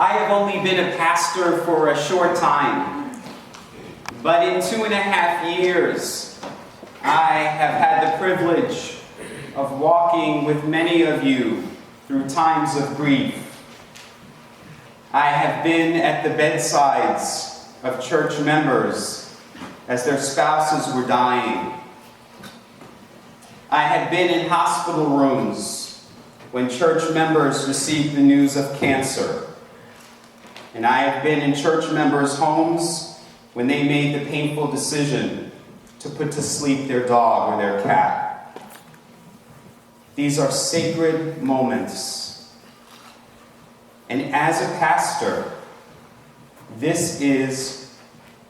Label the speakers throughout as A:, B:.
A: I have only been a pastor for a short time, but in 2.5 years, I have had the privilege of walking with many of you through times of grief. I have been at the bedsides of church members as their spouses were dying. I have been in hospital rooms when church members received the news of cancer. And I have been in church members' homes when they made the painful decision to put to sleep their dog or their cat. These are sacred moments. And as a pastor, this is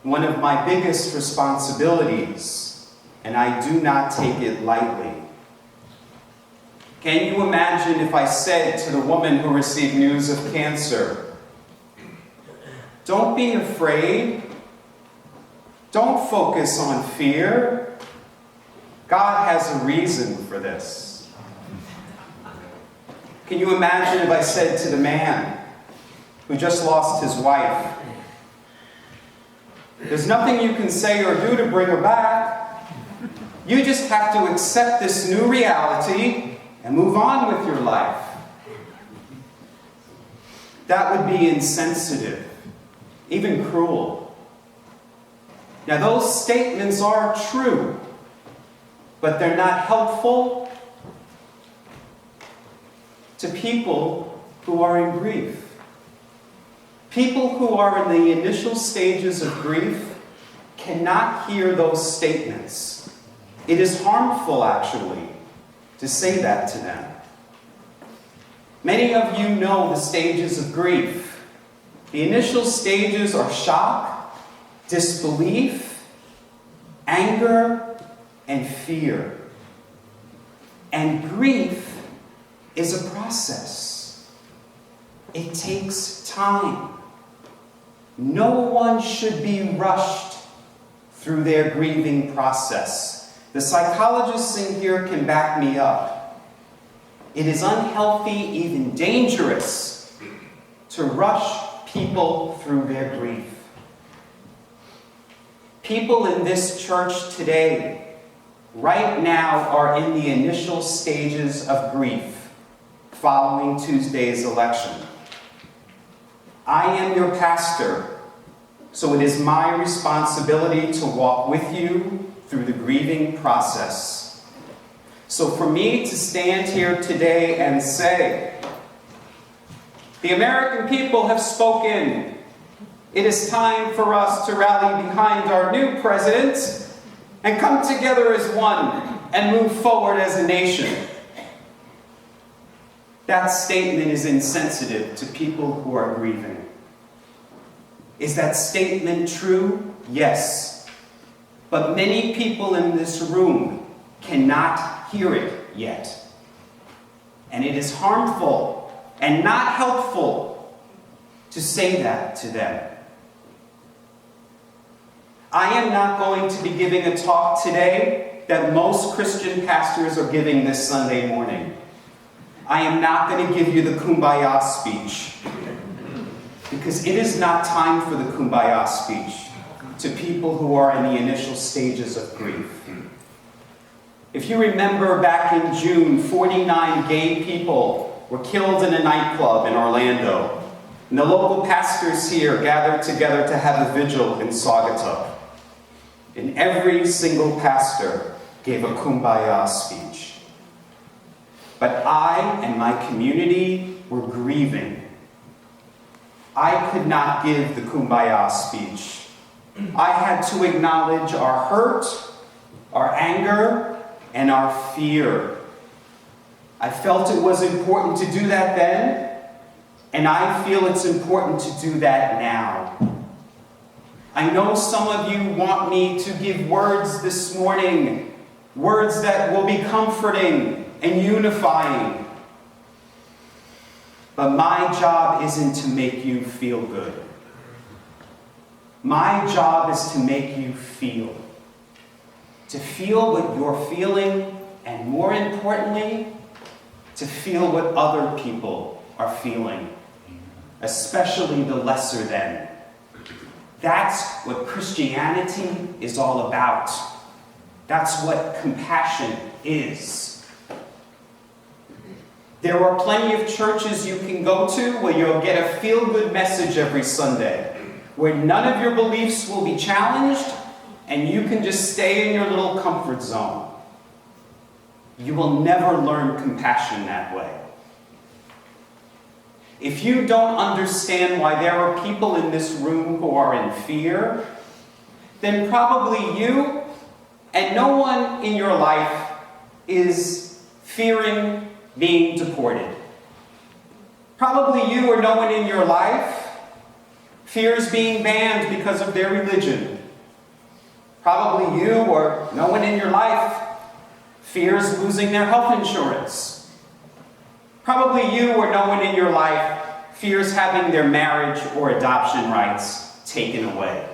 A: one of my biggest responsibilities, and I do not take it lightly. Can you imagine if I said to the woman who received news of cancer, "Don't be afraid. Don't focus on fear. God has a reason for this." Can you imagine if I said to the man who just lost his wife, "There's nothing you can say or do to bring her back. You just have to accept this new reality and move on with your life"? That would be insensitive, even cruel. Now, those statements are true, but they're not helpful to people who are in grief. People who are in the initial stages of grief cannot hear those statements. It is harmful, actually, to say that to them. Many of you know the stages of grief. The initial stages are shock, disbelief, anger, and fear. And grief is a process. It takes time. No one should be rushed through their grieving process. The psychologists in here can back me up. It is unhealthy, even dangerous, to rush people through their grief. People in this church today, right now, are in the initial stages of grief following Tuesday's election. I am your pastor, so it is my responsibility to walk with you through the grieving process. So for me to stand here today and say, "The American people have spoken. It is time for us to rally behind our new president and come together as one and move forward as a nation," that statement is insensitive to people who are grieving. Is that statement true? Yes. But many people in this room cannot hear it yet. And it is harmful and not helpful to say that to them. I am not going to be giving a talk today that most Christian pastors are giving this Sunday morning. I am not going to give you the kumbaya speech, because it is not time for the kumbaya speech to people who are in the initial stages of grief. If you remember back in June, 49 gay people were killed in a nightclub in Orlando. And the local pastors here gathered together to have a vigil in Saugatuck. And every single pastor gave a kumbaya speech. But I and my community were grieving. I could not give the kumbaya speech. I had to acknowledge our hurt, our anger, and our fear. I felt it was important to do that then, and I feel it's important to do that now. I know some of you want me to give words this morning, words that will be comforting and unifying. But my job isn't to make you feel good. My job is to make you feel. To feel what you're feeling, and more importantly, to feel what other people are feeling. especially the lesser than. That's what Christianity is all about. That's what compassion is. There are plenty of churches you can go to where you'll get a feel-good message every Sunday, where none of your beliefs will be challenged, and you can just stay in your little comfort zone. You will never learn compassion that way. If you don't understand why there are people in this room who are in fear, then probably you and no one in your life is fearing being deported. Probably you or no one in your life fears being banned because of their religion. Probably you or no one in your life fears losing their health insurance. Probably you or no one in your life fears having their marriage or adoption rights taken away.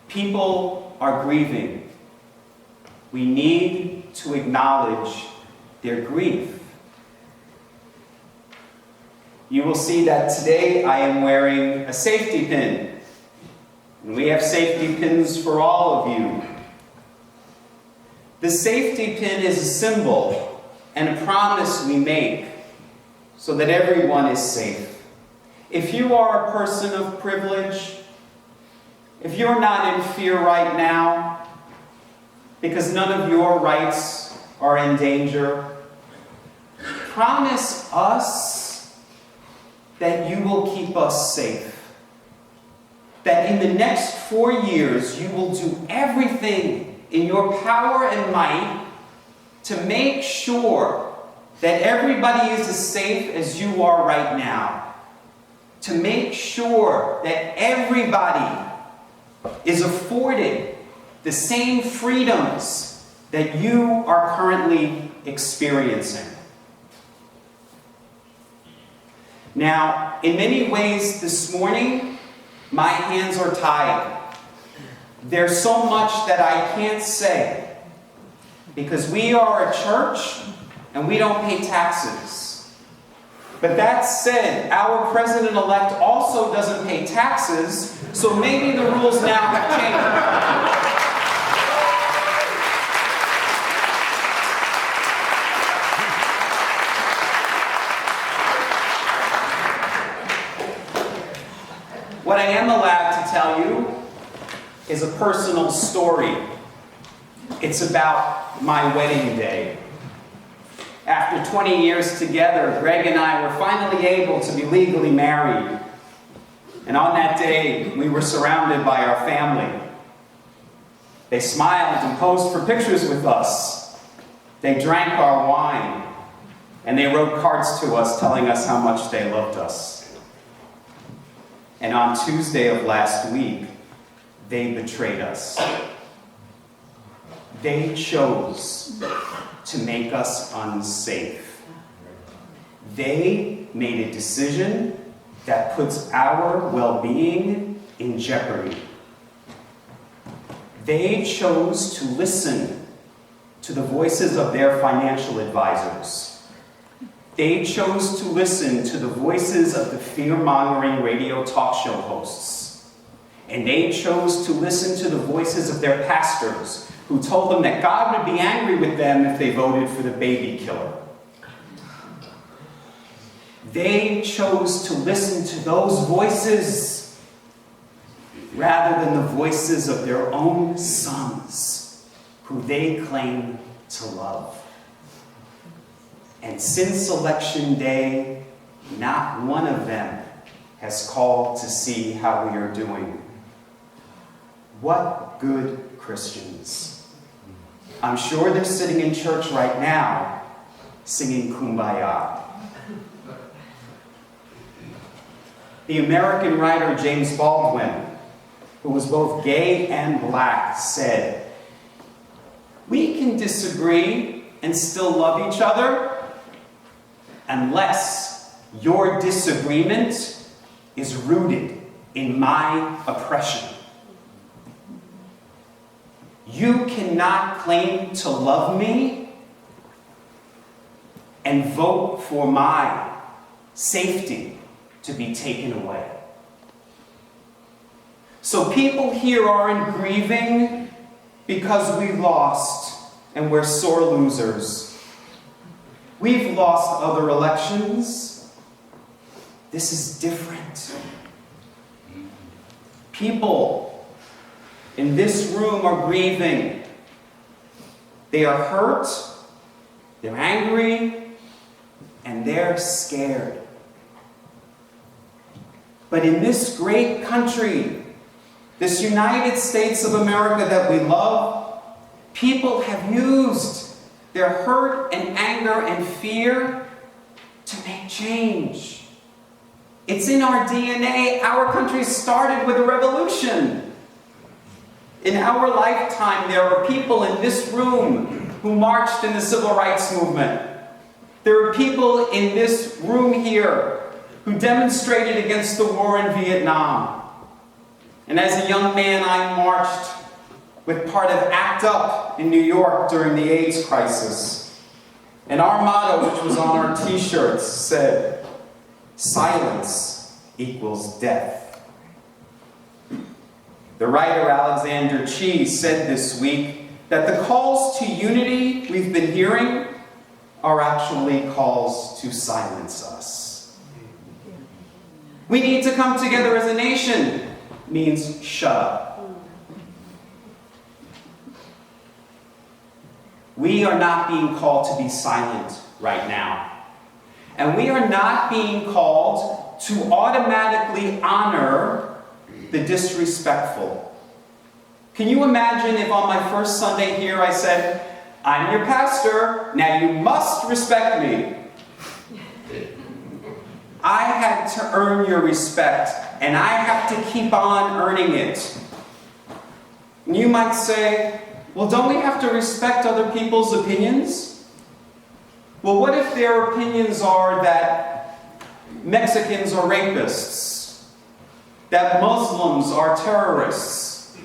A: People are grieving. We need to acknowledge their grief. You will see that today I am wearing a safety pin. And we have safety pins for all of you. The safety pin is a symbol and a promise we make so that everyone is safe. If you are a person of privilege, if you're not in fear right now, because none of your rights are in danger, promise us that you will keep us safe. That in the next 4 years, you will do everything in your power and might to make sure that everybody is as safe as you are right now. To make sure that everybody is afforded the same freedoms that you are currently experiencing. Now, in many ways this morning, my hands are tied. There's so much that I can't say because we are a church and we don't pay taxes. But that said, our president-elect also doesn't pay taxes, so maybe the rules now have changed. What I am allowed to tell you is a personal story. It's about my wedding day. After 20 years together, Greg and I were finally able to be legally married. And on that day, we were surrounded by our family. They smiled and posed for pictures with us. They drank our wine. And they wrote cards to us telling us how much they loved us. And on Tuesday of last week, they betrayed us. They chose to make us unsafe. They made a decision that puts our well-being in jeopardy. They chose to listen to the voices of their financial advisors. They chose to listen to the voices of the fear-mongering radio talk show hosts. And they chose to listen to the voices of their pastors who told them that God would be angry with them if they voted for the baby killer. They chose to listen to those voices rather than the voices of their own sons who they claim to love. And since Election Day, not one of them has called to see how we are doing. What good Christians. I'm sure they're sitting in church right now singing Kumbaya. The American writer James Baldwin, who was both gay and black, said, "We can disagree and still love each other unless your disagreement is rooted in my oppression." You cannot claim to love me and vote for my safety to be taken away. So people here are in grieving because we lost and we're sore losers. We've lost other elections. This is different. People in this room are grieving. They are hurt, they're angry, and they're scared. But in this great country, this United States of America that we love, people have used their hurt and anger and fear to make change. It's in our DNA. Our country started with a revolution. In our lifetime, there are people in this room who marched in the civil rights movement. There are people in this room here who demonstrated against the war in Vietnam. And as a young man, I marched with part of ACT UP in New York during the AIDS crisis. And our motto, which was on our t-shirts, said, "Silence equals death." The writer Alexander Chee said this week that the calls to unity we've been hearing are actually calls to silence us. We need to come together as a nation means shut up. We are not being called to be silent right now. And we are not being called to automatically honor the disrespectful. Can you imagine if on my first Sunday here I said, "I'm your pastor, now you must respect me." I had to earn your respect, and I have to keep on earning it. And you might say, "Well, don't we have to respect other people's opinions?" Well, what if their opinions are that Mexicans are rapists, that Muslims are terrorists,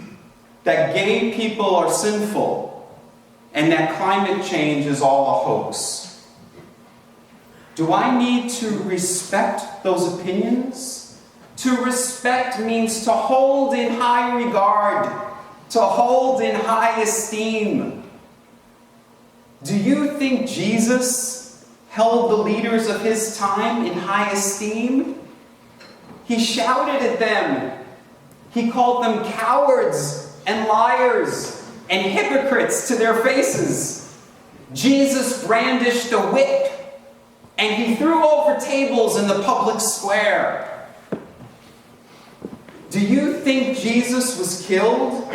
A: that gay people are sinful, and that climate change is all a hoax? Do I need to respect those opinions? To respect means to hold in high regard, to hold in high esteem. Do you think Jesus held the leaders of his time in high esteem? He shouted at them. He called them cowards and liars and hypocrites to their faces. Jesus brandished a whip and he threw over tables in the public square. Do you think Jesus was killed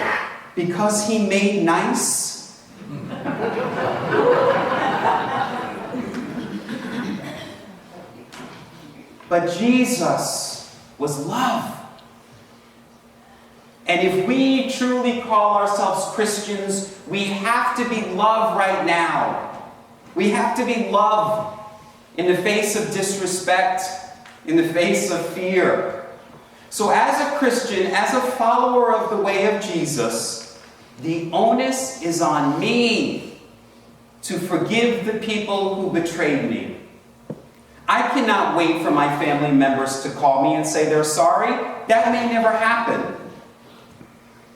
A: because he made nice? But Jesus was love. And if we truly call ourselves Christians, we have to be love right now. We have to be love in the face of disrespect, in the face of fear. So as a Christian, as a follower of the way of Jesus, the onus is on me to forgive the people who betrayed me. I cannot wait for my family members to call me and say they're sorry. That may never happen.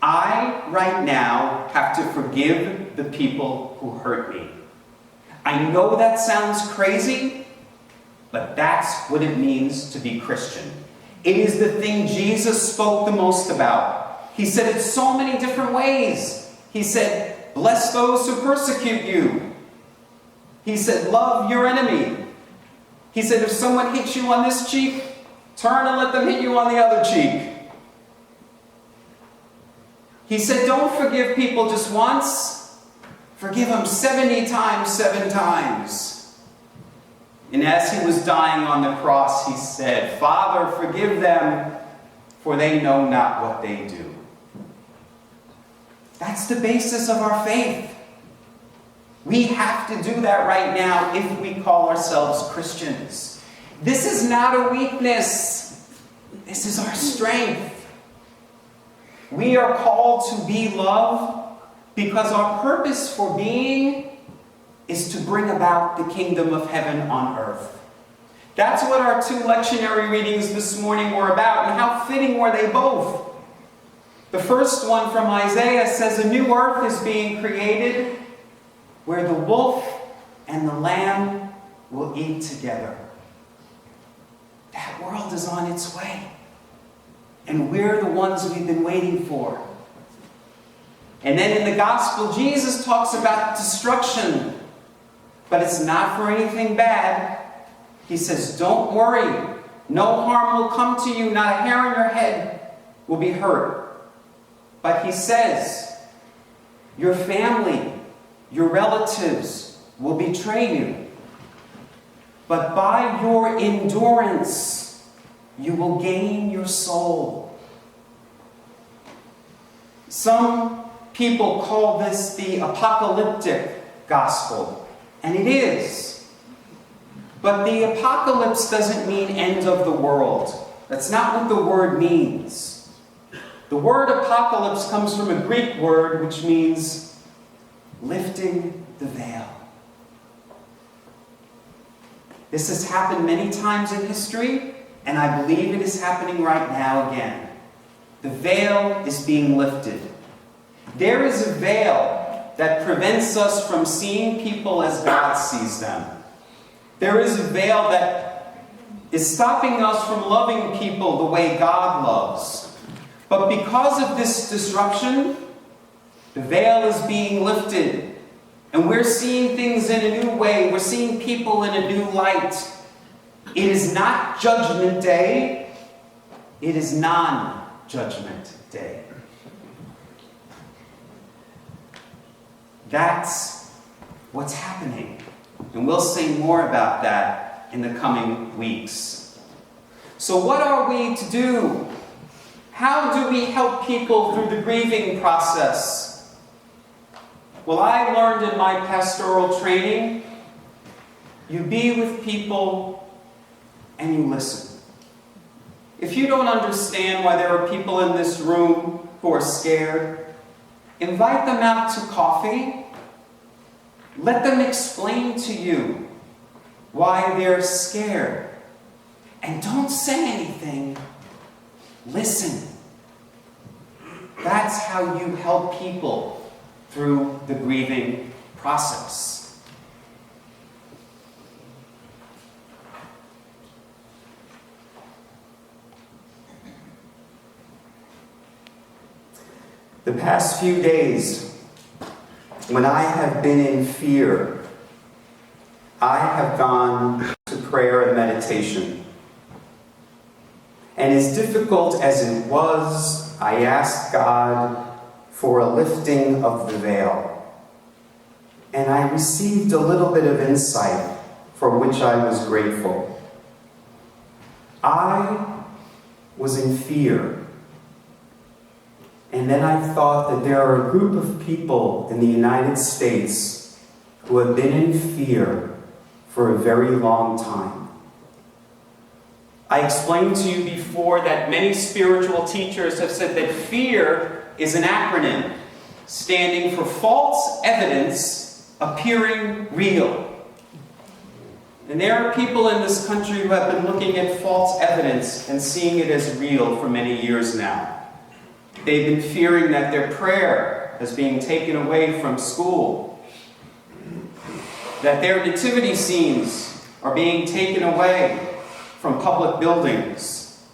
A: I, right now, have to forgive the people who hurt me. I know that sounds crazy, but that's what it means to be Christian. It is the thing Jesus spoke the most about. He said it so many different ways. He said, "Bless those who persecute you." He said, "Love your enemy." He said, if someone hits you on this cheek, turn and let them hit you on the other cheek. He said, don't forgive people just once. Forgive them 70 times, 7 times. And as he was dying on the cross, he said, "Father, forgive them, for they know not what they do." That's the basis of our faith. We have to do that right now if we call ourselves Christians. This is not a weakness. This is our strength. We are called to be love because our purpose for being is to bring about the kingdom of heaven on earth. That's what our two lectionary readings this morning were about, and how fitting were they both. The first one from Isaiah says a new earth is being created where the wolf and the lamb will eat together. That world is on its way. And we're the ones we've been waiting for. And then in the gospel, Jesus talks about destruction. But it's not for anything bad. He says, don't worry. No harm will come to you. Not a hair on your head will be hurt. But he says, your family, your relatives will betray you. But by your endurance, you will gain your soul. Some people call this the apocalyptic gospel, and it is. But the apocalypse doesn't mean end of the world. That's not what the word means. The word apocalypse comes from a Greek word which means lifting the veil. This has happened many times in history, and I believe it is happening right now again. The veil is being lifted. There is a veil that prevents us from seeing people as God sees them. There is a veil that is stopping us from loving people the way God loves. But because of this disruption, the veil is being lifted. And we're seeing things in a new way. We're seeing people in a new light. It is not Judgment Day. It is non-Judgment Day. That's what's happening. And we'll say more about that in the coming weeks. So what are we to do? How do we help people through the grieving process? Well, I learned in my pastoral training, you be with people and you listen. If you don't understand why there are people in this room who are scared, invite them out to coffee. Let them explain to you why they're scared. And don't say anything. Listen. That's how you help people through the grieving process. The past few days, when I have been in fear, I have gone to prayer and meditation. And as difficult as it was, I asked God for a lifting of the veil. And I received a little bit of insight for which I was grateful. I was in fear. And then I thought that there are a group of people in the United States who have been in fear for a very long time. I explained to you before that many spiritual teachers have said that fear is an acronym standing for false evidence appearing real. And there are people in this country who have been looking at false evidence and seeing it as real for many years now. They've been fearing that their prayer is being taken away from school, that their nativity scenes are being taken away from public buildings.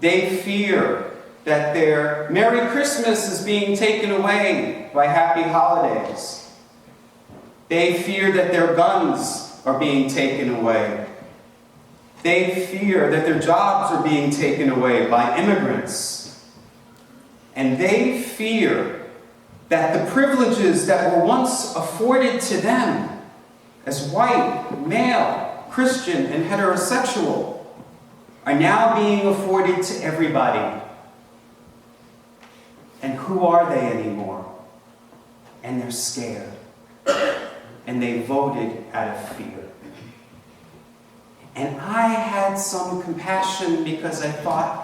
A: They fear that their Merry Christmas is being taken away by Happy Holidays. They fear that their guns are being taken away. They fear that their jobs are being taken away by immigrants. And they fear that the privileges that were once afforded to them as white, male, Christian, and heterosexual are now being afforded to everybody. And who are they anymore? And they're scared. And they voted out of fear. And I had some compassion because I thought,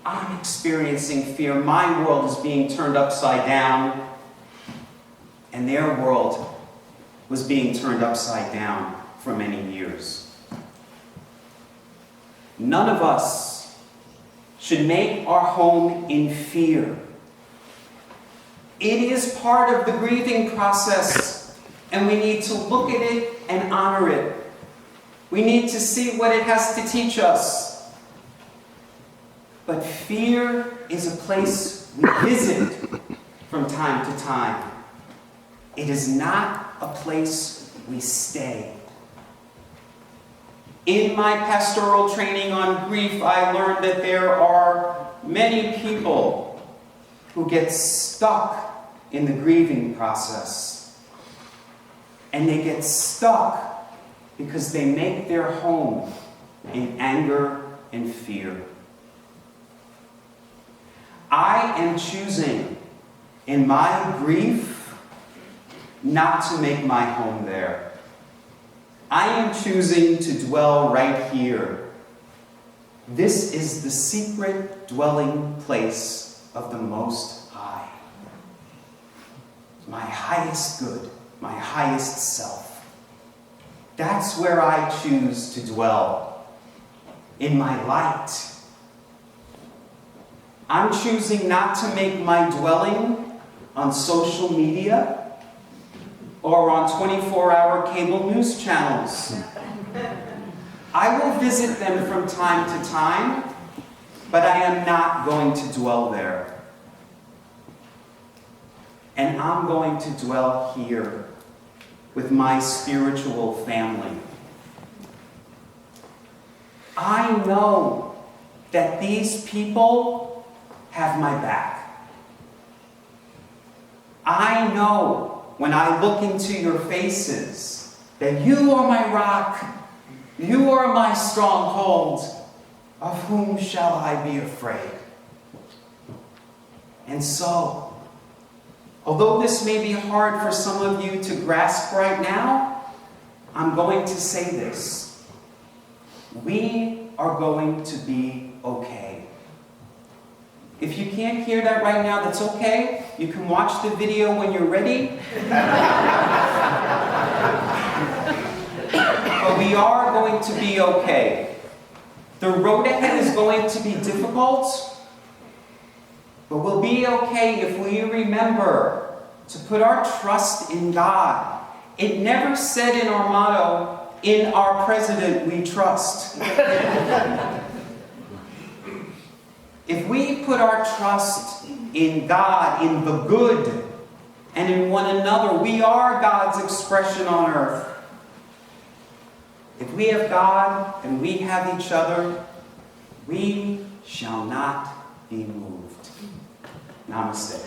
A: I'm experiencing fear. My world is being turned upside down. And their world was being turned upside down for many years. None of us should make our home in fear. It is part of the grieving process, and we need to look at it and honor it. We need to see what it has to teach us. But fear is a place we visit from time to time. It is not a place we stay. In my pastoral training on grief, I learned that there are many people who get stuck in the grieving process. And they get stuck because they make their home in anger and fear. I am choosing in my grief not to make my home there. I am choosing to dwell right here. This is the secret dwelling place of the Most High. My highest good, my highest self. That's where I choose to dwell, in my light. I'm choosing not to make my dwelling on social media or on 24-hour cable news channels. I will visit them from time to time, but I am not going to dwell there. And I'm going to dwell here with my spiritual family. I know that these people have my back. I know when I look into your faces that you are my rock, you are my stronghold. Of whom shall I be afraid? And so, although this may be hard for some of you to grasp right now, I'm going to say this. We are going to be okay. If you can't hear that right now, that's okay. You can watch the video when you're ready. But we are going to be okay. The road ahead is going to be difficult, but we'll be okay if we remember to put our trust in God. It never said in our motto, "In our president we trust." If we put our trust in God, in the good, and in one another, we are God's expression on earth. If we have God and we have each other, we shall not be moved. Namaste.